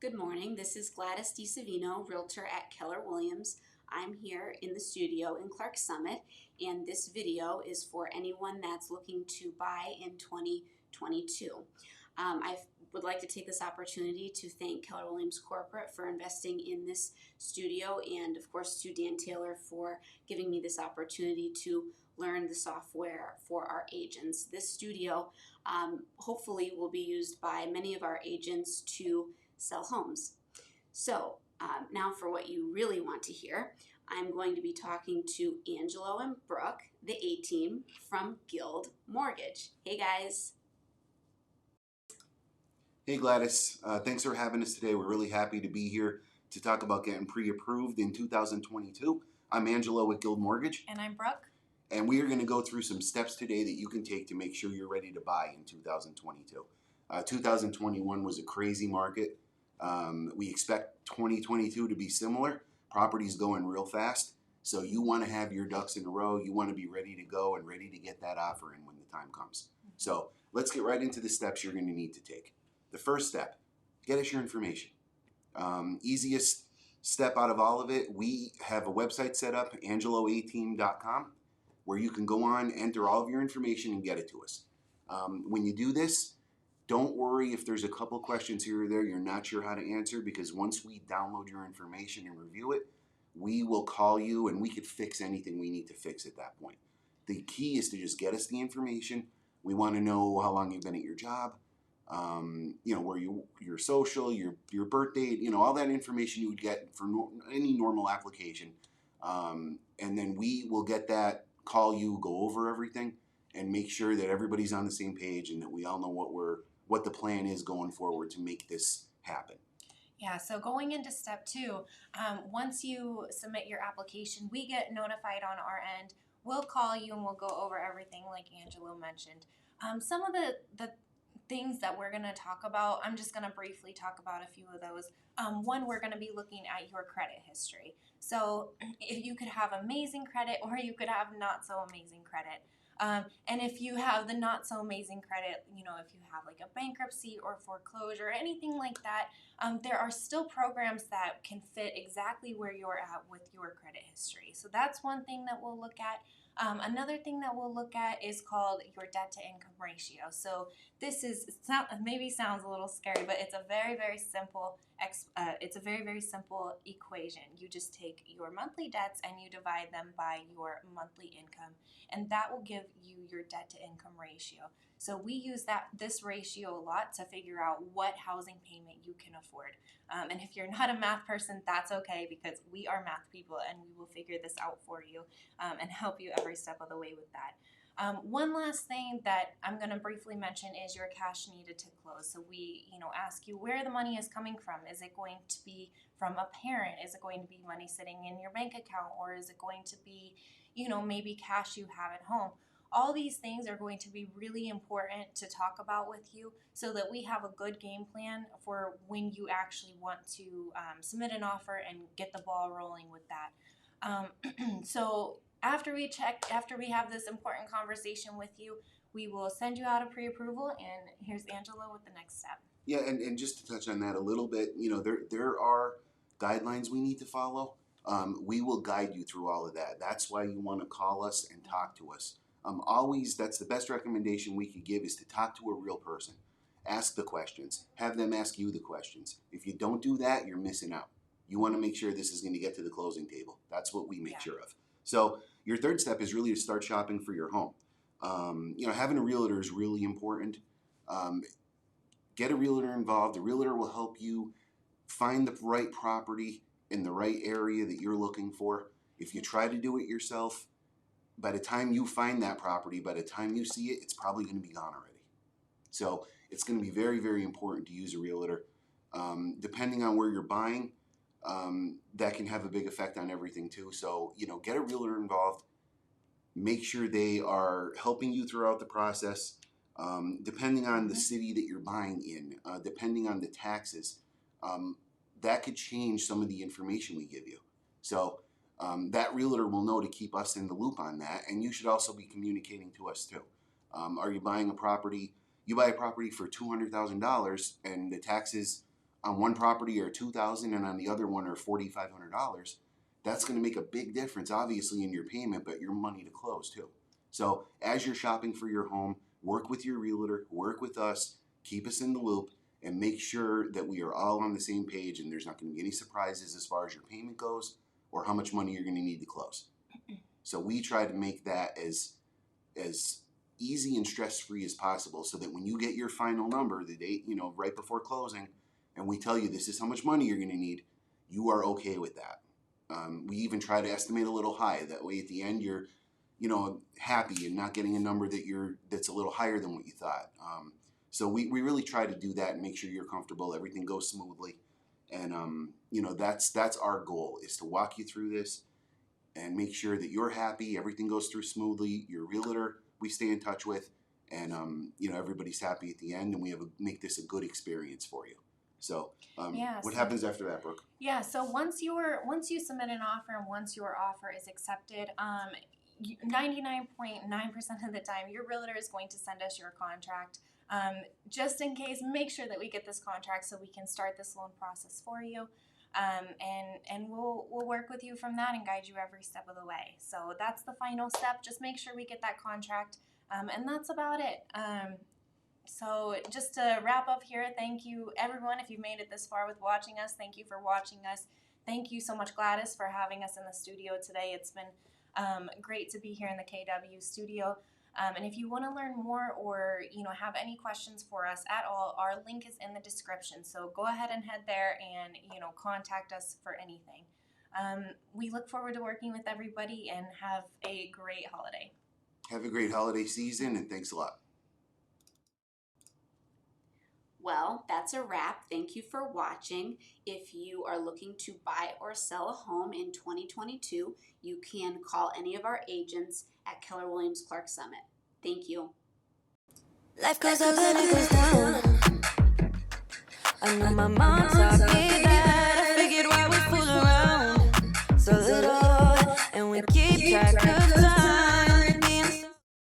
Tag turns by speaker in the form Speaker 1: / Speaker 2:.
Speaker 1: Good morning. This is Gladys DeSavino, Realtor at Keller Williams. I'm here in the studio in Clark Summit, and this video is for anyone that's looking to buy in 2022. I would like to take this opportunity to thank Keller Williams Corporate for investing in this studio, and of course to Dan Taylor for giving me this opportunity to learn the software for our agents. This studio hopefully will be used by many of our agents to sell homes. So now for what you really want to hear, I'm going to be talking to Angelo and Brooke, the A-team from Guild Mortgage. Hey guys.
Speaker 2: Hey Gladys, thanks for having us today. We're really happy to be here to talk about getting pre-approved in 2022. I'm Angelo with Guild Mortgage.
Speaker 3: And I'm Brooke.
Speaker 2: And we are going to go through some steps today that you can take to make sure you're ready to buy in 2022. 2021 was a crazy market. We expect 2022 to be similar. Property's going real fast. So you want to have your ducks in a row. You want to be ready to go and ready to get that offer in when the time comes. So let's get right into the steps you're going to need to take. The first step, get us your information. Easiest step out of all of it, we have a website set up, angeloateam.com, where you can go on, enter all of your information, and get it to us. When you do this, don't worry if there's a couple questions here or there you're not sure how to answer, because once we download your information and review it, we will call you and we could fix anything we need to fix at that point. The key is to just get us the information. We want to know how long you've been at your job. Where your social, your birth date, all that information you would get for any normal application. And then we will get that, call you, go over everything, and make sure that everybody's on the same page and that we all know what the plan is going forward to make this happen.
Speaker 3: Yeah, so going into step 2, once you submit your application, we get notified on our end. We'll call you and we'll go over everything like Angelo mentioned. Some of the things that we're going to talk about, I'm just going to briefly talk about a few of those. One, we're going to be looking at your credit history. So if you could have amazing credit or you could have not so amazing credit. And if you have the not so amazing credit, if you have like a bankruptcy or foreclosure or anything like that, there are still programs that can fit exactly where you're at with your credit history. So that's one thing that we'll look at. Another thing that we'll look at is called your debt to income ratio. So this maybe sounds a little scary, but it's a very, very simple equation. You just take your monthly debts and you divide them by your monthly income, and that will give you your debt to income ratio. So we use this ratio a lot to figure out what housing payment you can afford. And if you're not a math person, that's okay, because we are math people and we will figure this out for you and help you every step of the way with that. One last thing that I'm going to briefly mention is your cash needed to close. So we, ask you where the money is coming from. Is it going to be from a parent? Is it going to be money sitting in your bank account? Or is it going to be, maybe cash you have at home? All these things are going to be really important to talk about with you so that we have a good game plan for when you actually want to submit an offer and get the ball rolling with that. So after we have this important conversation with you, we will send you out a pre-approval, and here's Angelo with the next step.
Speaker 2: Yeah, and just to touch on that a little bit, there are guidelines we need to follow. We will guide you through all of that. That's why you want to call us and talk to us. That's the best recommendation we could give, is to talk to a real person. Ask the questions. Have them ask you the questions. If you don't do that, you're missing out. You want to make sure this is going to get to the closing table. That's what we make sure of. So your third step is really to start shopping for your home. Having a realtor is really important. Get a realtor involved. A realtor will help you find the right property in the right area that you're looking for. If you try to do it yourself, by the time you find that property, by the time you see it, it's probably going to be gone already. So it's going to be very, very important to use a realtor. Depending on where you're buying, that can have a big effect on everything too. So, get a realtor involved. Make sure they are helping you throughout the process. Depending on the city that you're buying in, depending on the taxes, that could change some of the information we give you. So that realtor will know to keep us in the loop on that, and you should also be communicating to us too. Are you buying a property? You buy a property for $200,000 and the taxes on one property are $2,000 and on the other one are $4,500, that's going to make a big difference, obviously, in your payment, but your money to close too. So as you're shopping for your home, work with your realtor, work with us, keep us in the loop, and make sure that we are all on the same page and there's not going to be any surprises as far as your payment goes or how much money you're going to need to close. So we try to make that as easy and stress-free as possible so that when you get your final number, the date, right before closing, and we tell you this is how much money you're going to need, you are okay with that. We even try to estimate a little high. That way at the end you're, happy and not getting a number that's a little higher than what you thought. So we really try to do that and make sure you're comfortable, everything goes smoothly. And, that's our goal, is to walk you through this and make sure that you're happy, everything goes through smoothly, your realtor we stay in touch with, and, everybody's happy at the end, and we make this a good experience for you. So, what happens after that, Brooke?
Speaker 3: Yeah, so once you submit an offer and once your offer is accepted, 99.9% of the time, your realtor is going to send us your contract. Just in case, make sure that we get this contract so we can start this loan process for you. And we'll work with you from that and guide you every step of the way. So that's the final step. Just make sure we get that contract. And that's about it. So just to wrap up here, thank you everyone if you've made it this far with watching us. Thank you for watching us. Thank you so much, Gladys, for having us in the studio today. It's been great to be here in the KW studio. And if you want to learn more or have any questions for us at all, our link is in the description. So go ahead and head there and contact us for anything. We look forward to working with everybody and have a great holiday.
Speaker 2: Have a great holiday season, and thanks a lot.
Speaker 1: Well, that's a wrap. Thank you for watching. If you are looking to buy or sell a home in 2022, you can call any of our agents at Keller Williams Clark Summit. Thank you.
Speaker 4: Life goes up and it goes down. I know my mom's talking.